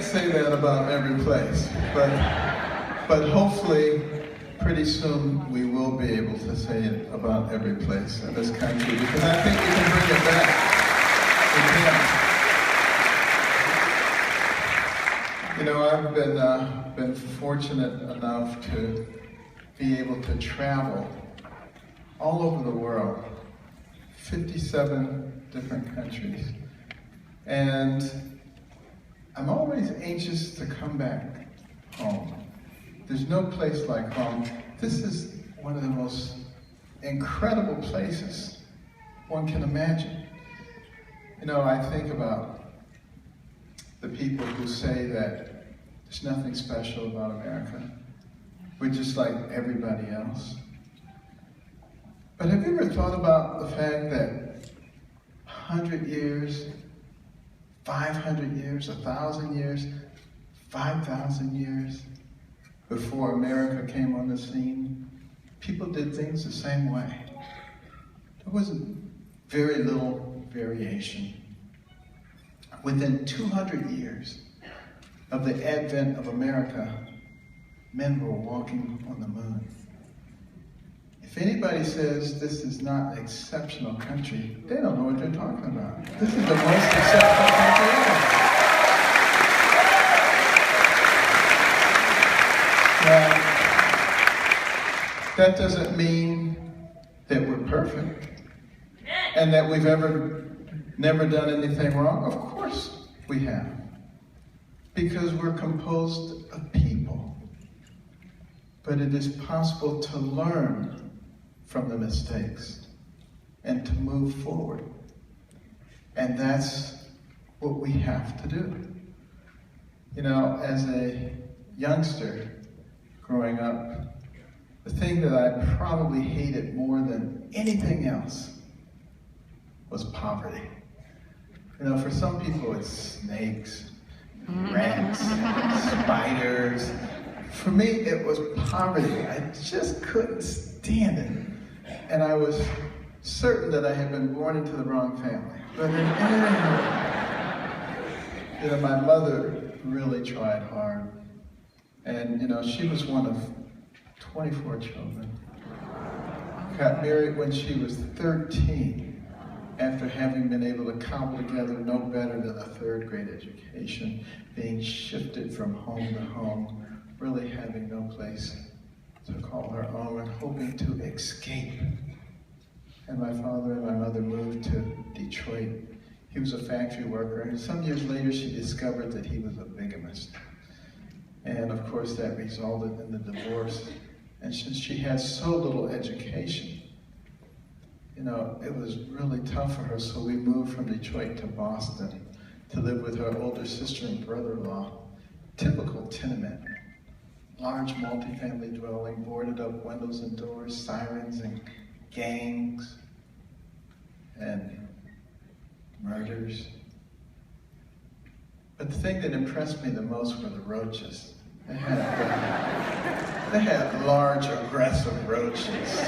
say that about every place, but hopefully pretty soon we will be able to say it about every place in this country, because I think we can bring it back. We can. You know, I've been fortunate enough to be able to travel all over the world, 57 different countries. And I'm always anxious to come back home. There's no place like home. This is one of the most incredible places one can imagine. You know, I think about the people who say that there's nothing special about America. We're just like everybody else. But have you ever thought about the fact that 100 years, 500 years, 1,000 years, 5,000 years before America came on the scene, people did things the same way? There wasn't very little variation. Within 200 years of the advent of America, men were walking on the moon. If anybody says this is not an exceptional country, they don't know what they're talking about. This is the most exceptional country ever. Now, that doesn't mean that we're perfect and that we've never done anything wrong. Of course we have. Because we're composed of people. But it is possible to learn from the mistakes and to move forward. And that's what we have to do. You know, as a youngster growing up, the thing that I probably hated more than anything else was poverty. You know, for some people it's snakes, rats, spiders. For me, it was poverty. I just couldn't stand it. And I was certain that I had been born into the wrong family. But you know, my mother really tried hard. And, you know, she was one of 24 children. Got married when she was 13, after having been able to cobble together no better than a third-grade education, being shifted from home to home, really having no place to call her own, and hoping to escape. And my father and my mother moved to Detroit. He was a factory worker, and some years later she discovered that he was a bigamist. And of course that resulted in the divorce. And since she had so little education, you know, it was really tough for her, so we moved from Detroit to Boston to live with her older sister and brother-in-law. Typical tenement. Large multifamily dwelling, boarded up windows and doors, sirens and gangs and murders. But the thing that impressed me the most were the roaches. They had large, aggressive roaches.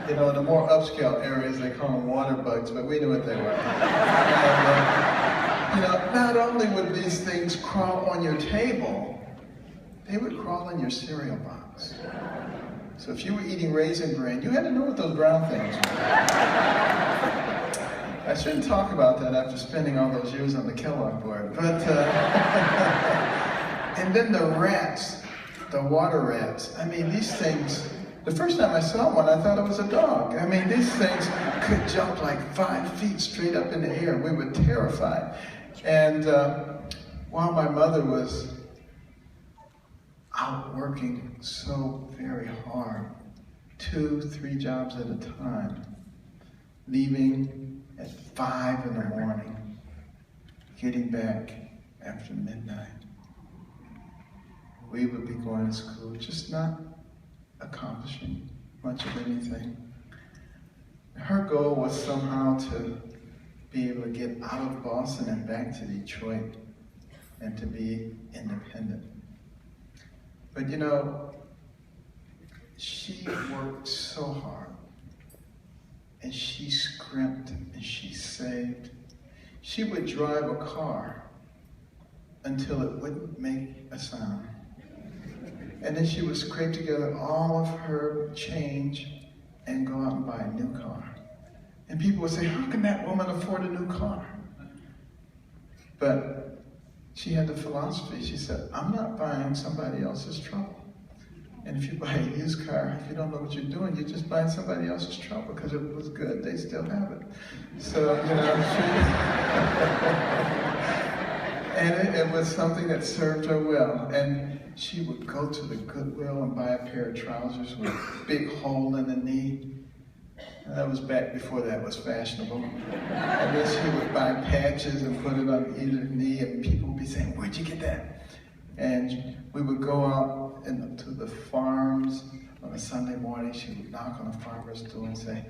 You know, in the more upscale areas, they call them water bugs, but we knew what they were. And, you know, not only would these things crawl on your table, they would crawl in your cereal box. So if you were eating Raisin Bran, you had to know what those brown things were. I shouldn't talk about that after spending all those years on the Kellogg board, but, and then the rats, the water rats. I mean, these things, the first time I saw one, I thought it was a dog. I mean, these things could jump like 5 feet straight up in the air. We were terrified. And while my mother was out working so very hard, 2, 3 jobs at a time, leaving at 5 in the morning, getting back after midnight. We would be going to school, just not accomplishing much of anything. Her goal was somehow to be able to get out of Boston and back to Detroit and to be independent. But you know, she worked so hard, and she scrimped, and she saved. She would drive a car until it wouldn't make a sound. And then she would scrape together all of her change and go out and buy a new car. And people would say, how can that woman afford a new car? But she had the philosophy. She said, I'm not buying somebody else's trouble. And if you buy a used car, if you don't know what you're doing, you're just buying somebody else's trouble, because if it was good, they still have it. So, you know, and it was something that served her well. And she would go to the Goodwill and buy a pair of trousers with a big hole in the knee. And that was back before that was fashionable. And then she would buy patches and put it on either knee, and people would be saying, where'd you get that? And we would go out to the farms on a Sunday morning. She would knock on a farmer's door and say,